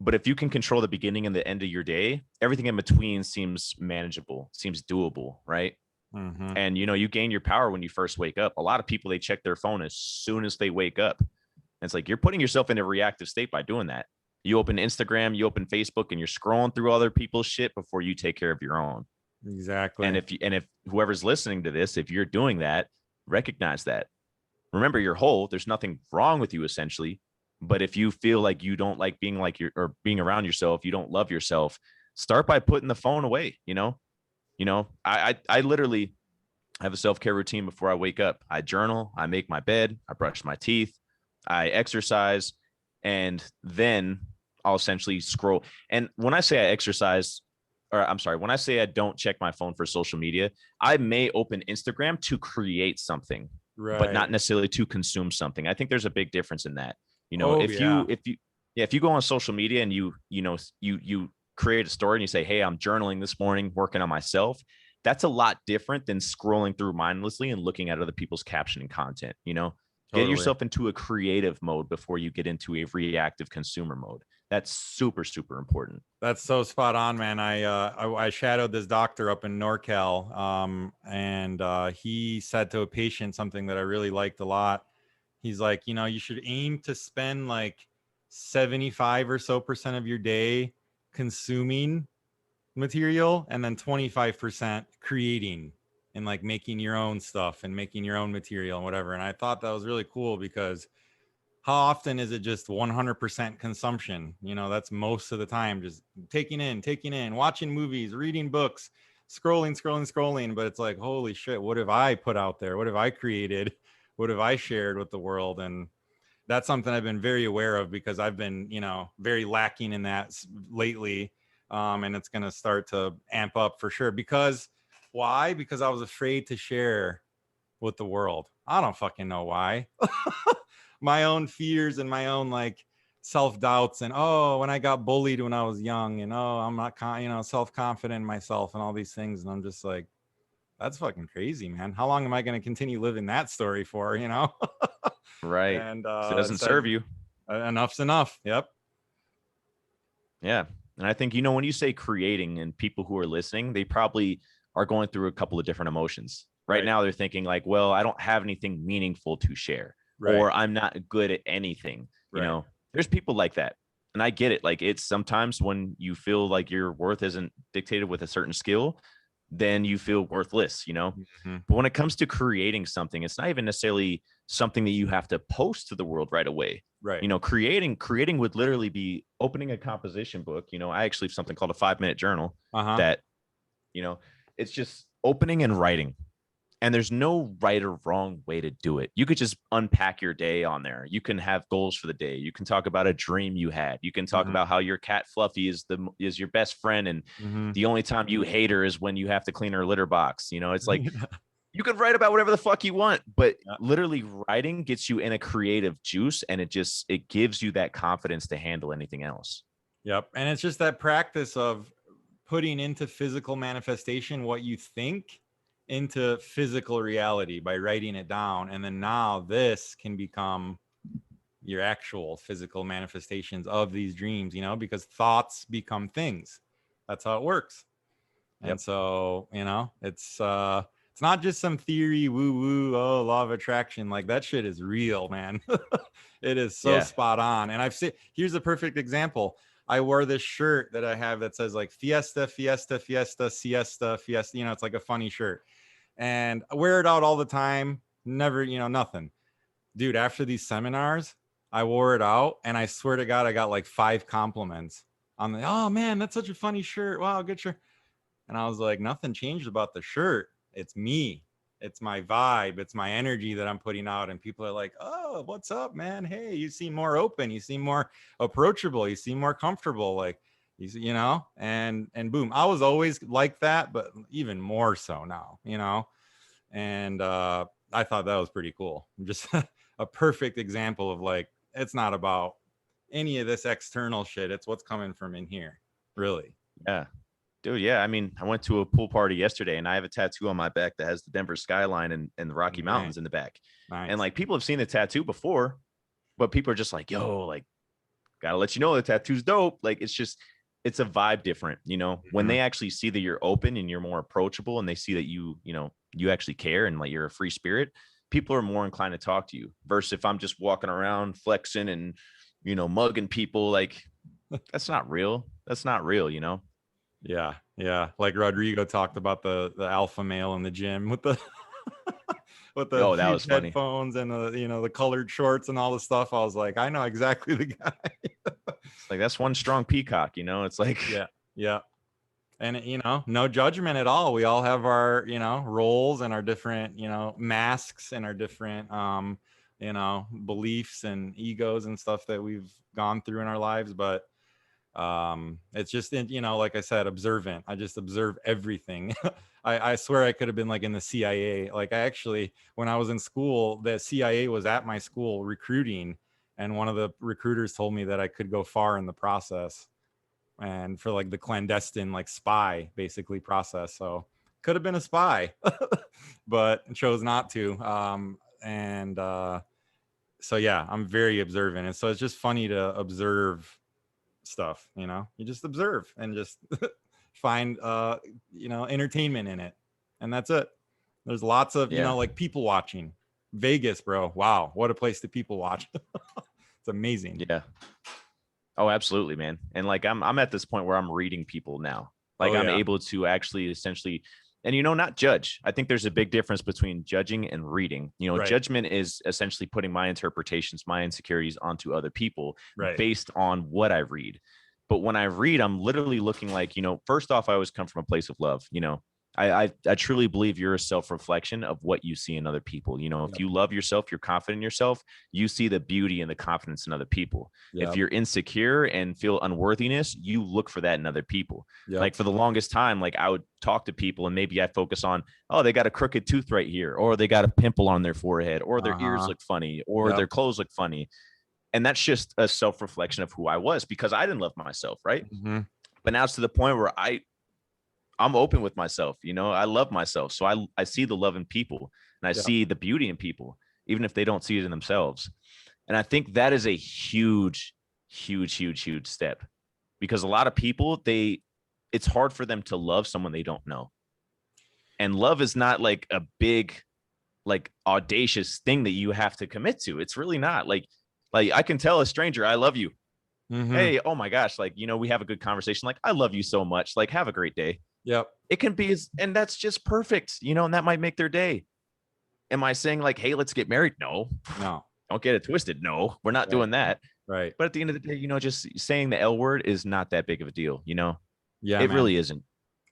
But if you can control the beginning and the end of your day, everything in between seems manageable, seems doable, right? Mm-hmm. And, you gain your power when you first wake up. A lot of people, they check their phone as soon as they wake up. And it's like, you're putting yourself in a reactive state by doing that. You open Instagram, you open Facebook, and you're scrolling through other people's shit before you take care of your own. Exactly. And if whoever's listening to this, if you're doing that, recognize that. Remember, you're whole. There's nothing wrong with you, essentially. But if you feel like you don't like being like or being around yourself, you don't love yourself, start by putting the phone away. I literally have a self-care routine before I wake up. I journal, I make my bed, I brush my teeth, I exercise, and then I'll essentially scroll. And when I say I exercise, when I say I don't check my phone for social media, I may open Instagram to create something, but not necessarily to consume something. I think there's a big difference in that. If Yeah, if you go on social media and you create a story and you say, "Hey, I'm journaling this morning, working on myself," that's a lot different than scrolling through mindlessly and looking at other people's captioning content. Get Totally. yourself into a creative mode before you get into a reactive consumer mode. That's super, super important. That's so spot on, man. I shadowed this doctor up in NorCal, and he said to a patient something that I really liked a lot. He's like, you should aim to spend like 75 or so percent of your day consuming material, and then 25% creating and like making your own stuff and making your own material and whatever. And I thought that was really cool because how often is it just 100% consumption? That's most of the time, just taking in, watching movies, reading books, scrolling. But it's like, holy shit, what have I put out there? What have I created? What have I shared with the world? And that's something I've been very aware of because I've been, very lacking in that lately. And it's going to start to amp up for sure. Because why? Because I was afraid to share with the world. I don't fucking know why. My own fears and my own like self-doubts, and when I got bullied when I was young, and I'm not self-confident in myself and all these things. And I'm just like, that's fucking crazy, man. How long am I going to continue living that story for? Right. And If it doesn't serve you. Enough's enough. Yep. Yeah. And I think, when you say creating, and people who are listening, they probably are going through a couple of different emotions. Right Right. now, they're thinking like, well, I don't have anything meaningful to share, Right. or I'm not good at anything. Right. There's people like that. And I get it. Like, it's sometimes when you feel like your worth isn't dictated with a certain skill, then you feel worthless. Mm-hmm. But when it comes to creating something, it's not even necessarily something that you have to post to the world right away. Right. Creating would literally be opening a composition book. I actually have something called a 5-minute journal Uh-huh. that, it's just opening and writing. And there's no right or wrong way to do it. You could just unpack your day on there. You can have goals for the day. You can talk about a dream you had. You can talk Mm-hmm. about how your cat Fluffy is your best friend, and Mm-hmm. the only time you hate her is when you have to clean her litter box. It's like, you could write about whatever the fuck you want, but Yeah. literally writing gets you in a creative juice, and it gives you that confidence to handle anything else. Yep. And it's just that practice of putting into physical manifestation what you think into physical reality by writing it down. And then now this can become your actual physical manifestations of these dreams, because thoughts become things. That's how it works. Yep. And so, it's not just some theory, woo woo, law of attraction. Like, that shit is real, man. It is so spot on. And here's a perfect example. I wore this shirt that I have that says like fiesta, fiesta, fiesta, siesta, fiesta. It's like a funny shirt. And I wear it out all the time. Never, nothing. Dude, after these seminars, I wore it out, and I swear to God, I got like 5 compliments on oh man, that's such a funny shirt. Wow, good shirt. And I was like, nothing changed about the shirt. It's me. It's my vibe. It's my energy that I'm putting out. And people are like, oh, what's up, man? Hey, you seem more open. You seem more approachable. You seem more comfortable. Like, and boom. I was always like that, but even more so now, and I thought that was pretty cool. Just a perfect example of like, it's not about any of this external shit. It's what's coming from in here, really. Yeah. Dude, yeah. I mean, I went to a pool party yesterday, and I have a tattoo on my back that has the Denver skyline and the Rocky Mountains in the back. Nice. And like, people have seen the tattoo before, but people are just like, yo, like, gotta let you know the tattoo's dope. Like, it's a vibe different, when they actually see that you're open and you're more approachable, and they see that you actually care, and like, you're a free spirit, people are more inclined to talk to you, versus if I'm just walking around flexing and, mugging people. Like, that's not real. That's not real. Yeah. Like Rodrigo talked about the alpha male in the gym with the with the That was huge funny. headphones and the colored shorts and all the stuff. I was like, I know exactly the guy. It's like, that's one strong peacock. It's like, Yeah. And no judgment at all. We all have our roles and our different masks and our different beliefs and egos and stuff that we've gone through in our lives. But it's just like I said, observant. I just observe everything. I swear I could have been like in the CIA. Like, I actually, when I was in school, the CIA was at my school recruiting, And one of the recruiters told me that I could go far in the process, and for like the clandestine, like spy basically process. So could have been a spy, but chose not to. So yeah, I'm very observant. And so it's just funny to observe stuff, you just observe and just find, entertainment in it. And that's it. There's lots of, Yeah. like people watching. Vegas, bro. Wow. What a place to people watch. It's amazing. Yeah. Oh, absolutely, man. And like I'm at this point where I'm reading people now. Like Oh, I'm yeah. able to actually essentially, and not judge. I think there's a big difference between judging and reading. Right. Judgment is essentially putting my interpretations, my insecurities onto other people Right. based on what I read. But when I read, I'm literally looking like, first off, I always come from a place of love. I truly believe you're a self-reflection of what you see in other people. If you love yourself, you're confident in yourself, you see the beauty and the confidence in other people. If you're insecure and feel unworthiness, you look for that in other people. Like for the longest time, like I would talk to people and maybe I focus on, oh, they got a crooked tooth right here, or they got a pimple on their forehead, or their ears look funny, or their clothes look funny. And that's just a self-reflection of who I was because I didn't love myself. Right. Mm-hmm. But now it's to the point where I'm open with myself. I love myself. So I see the love in people and I see the beauty in people, even if they don't see it in themselves. And I think that is a huge, huge, huge, huge step because a lot of people, it's hard for them to love someone they don't know. And love is not like a big, like audacious thing that you have to commit to. It's really not like I can tell a stranger, I love you. Mm-hmm. Hey, oh my gosh. Like, we have a good conversation. Like, I love you so much. Like, have a great day. Yep. It can be, and that's just perfect, and that might make their day. Am I saying like, hey, let's get married? No, don't get it twisted. No, we're not doing that. Right. But at the end of the day, just saying the L word is not that big of a deal. Yeah, it really isn't.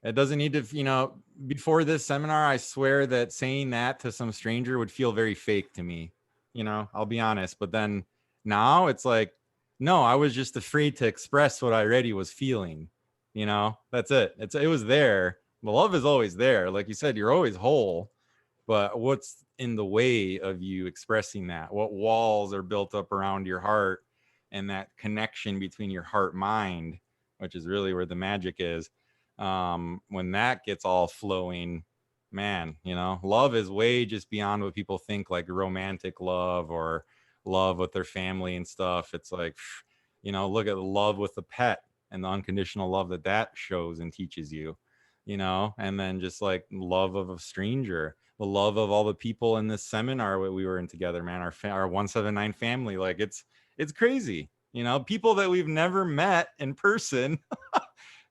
It doesn't need to, before this seminar, I swear that saying that to some stranger would feel very fake to me. I'll be honest. But then now it's like, no, I was just afraid to express what I already was feeling. That's it. It was there. The love is always there. Like you said, you're always whole. But what's in the way of you expressing that? What walls are built up around your heart and that connection between your heart mind, which is really where the magic is. When that gets all flowing, man, love is way just beyond what people think, like romantic love or love with their family and stuff. It's like, look at love with a pet and the unconditional love that shows and teaches you, and then just like love of a stranger, the love of all the people in this seminar that we were in together, man, our 179 family. Like it's crazy, people that we've never met in person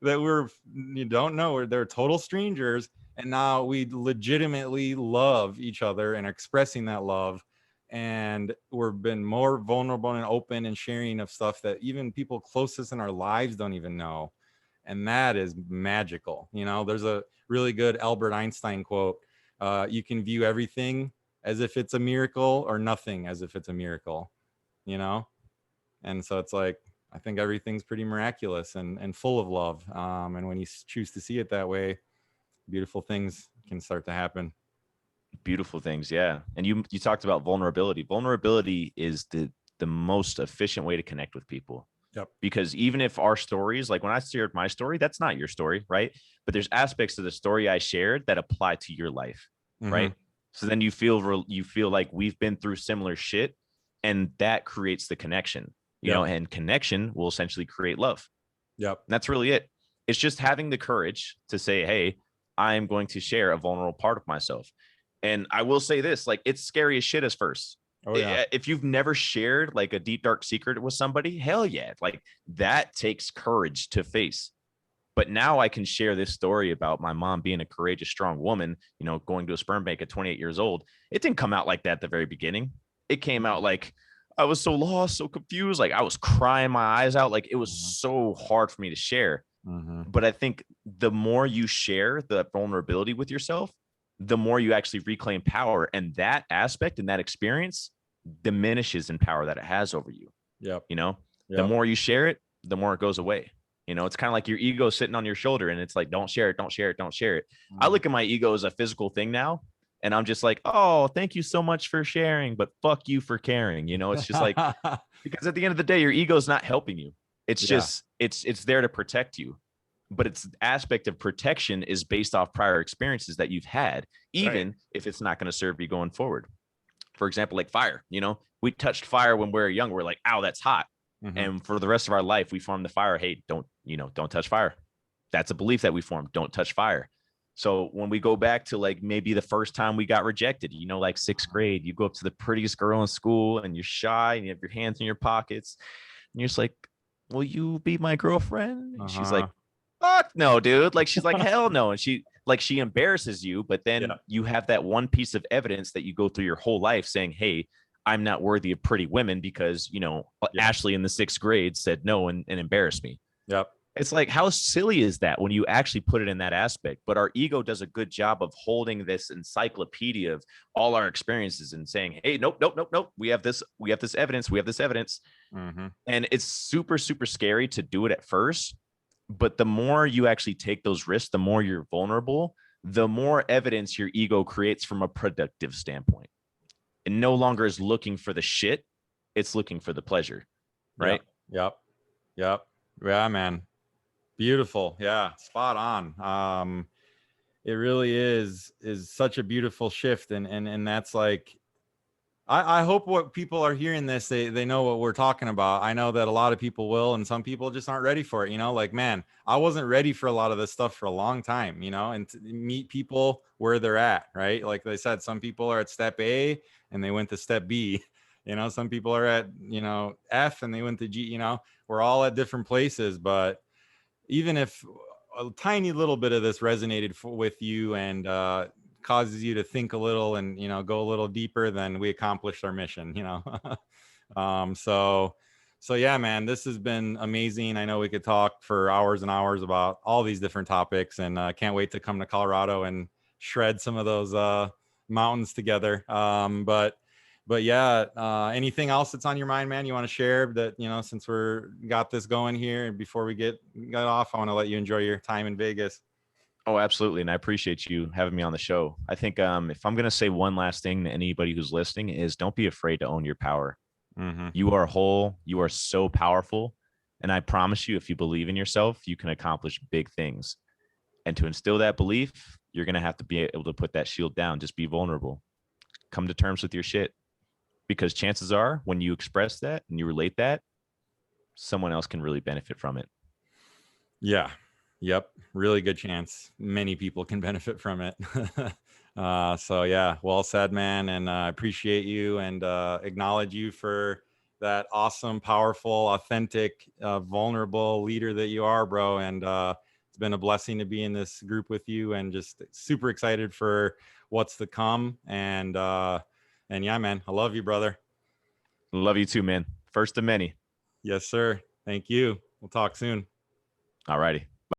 that you don't know, they're total strangers. And now we legitimately love each other and are expressing that love. And we've been more vulnerable and open and sharing of stuff that even people closest in our lives don't even know. And that is magical. There's a really good Albert Einstein quote. You can view everything as if it's a miracle or nothing as if it's a miracle, And so it's like, I think everything's pretty miraculous and full of love. And when you choose to see it that way, beautiful things can start to happen. Beautiful things. Yeah. And you talked about vulnerability. Vulnerability is the most efficient way to connect with people. Yep. Because even if our stories, like when I shared my story, that's not your story, right? But there's aspects of the story I shared that apply to your life, right? So then you feel like we've been through similar shit, and that creates the connection, you know, and connection will essentially create love. Yep. And that's really it. It's just having the courage to say, hey, I'm going to share a vulnerable part of myself. And I will say this, like, it's scary as shit as first. Oh, yeah. If you've never shared like a deep, dark secret with somebody, hell yeah. Like that takes courage to face. But now I can share this story about my mom being a courageous, strong woman, you know, going to a sperm bank at 28 years old. It didn't come out like that at the very beginning. It came out like I was so lost, so confused. Like I was crying my eyes out. Like it was so hard for me to share. But I think the more you share the vulnerability with yourself, the more you actually reclaim power. And that aspect and that experience diminishes in power that it has over you. You know, the more you share it, the more it goes away. You know, it's kind of like your ego sitting on your shoulder and it's like, don't share it, don't share it, don't share it. I look at my ego as a physical thing now. And I'm just like, oh, thank you so much for sharing, but fuck you for caring. You know, it's just like, Because at the end of the day, your ego is not helping you. It's Yeah. just it's there to protect you. But its aspect of protection is based off prior experiences that you've had, even Right. if it's not going to serve you going forward. For example, like fire, we touched fire when we were young. We're like, ow, that's hot. Mm-hmm. And for the rest of our life, we formed the fire. Hey, don't touch fire. That's a belief that we formed. Don't touch fire. So when we go back to like maybe the first time we got rejected, like sixth grade, you go up to the prettiest girl in school and you're shy and you have your hands in your pockets and you're just like, will you be my girlfriend? And she's like, fuck no, dude. Like, she's like, hell no. And she embarrasses you, but then Yeah. you have that one piece of evidence that you go through your whole life saying, hey, I'm not worthy of pretty women because, Yeah. Ashley in the sixth grade said no and embarrassed me. Yep. It's like, how silly is that when you actually put it in that aspect? But our ego does a good job of holding this encyclopedia of all our experiences and saying, hey, nope, nope, nope, nope. We have this evidence. We have this evidence. Mm-hmm. And it's super, super scary to do it at first. But the more you actually take those risks, the more you're vulnerable, the more evidence your ego creates from a productive standpoint. It no longer is looking for the shit. It's looking for the pleasure. Right. Yep. Yeah, man. Beautiful. Yeah. Spot on. It really is such a beautiful shift. And that's like, I hope what people are hearing this, they know what we're talking about. I know that a lot of people will, and some people just aren't ready for it. Like, man, I wasn't ready for a lot of this stuff for a long time, and to meet people where they're at, right? Like they said, some people are at step A and they went to step B. Some people are at, F and they went to G. We're all at different places, but even if a tiny little bit of this resonated with you and causes you to think a little and go a little deeper, then we accomplished our mission. So yeah, man, this has been amazing. I know we could talk for hours and hours about all these different topics, and can't wait to come to Colorado and shred some of those mountains together. But yeah, anything else that's on your mind, man, you want to share that, since we're got this going here and before we get off, I want to let you enjoy your time in Vegas. Oh, absolutely. And I appreciate you having me on the show. I think if I'm going to say one last thing to anybody who's listening is don't be afraid to own your power. Mm-hmm. You are whole. You are so powerful. And I promise you, if you believe in yourself, you can accomplish big things. And to instill that belief, you're going to have to be able to put that shield down. Just be vulnerable. Come to terms with your shit. Because chances are when you express that and you relate that, someone else can really benefit from it. Yeah. Yep. Really good chance. Many people can benefit from it. So yeah, well said, man. And I appreciate you and acknowledge you for that awesome, powerful, authentic, vulnerable leader that you are, bro. And it's been a blessing to be in this group with you and just super excited for what's to come. And yeah, man, I love you, brother. Love you too, man. First of many. Yes, sir. Thank you. We'll talk soon. All righty.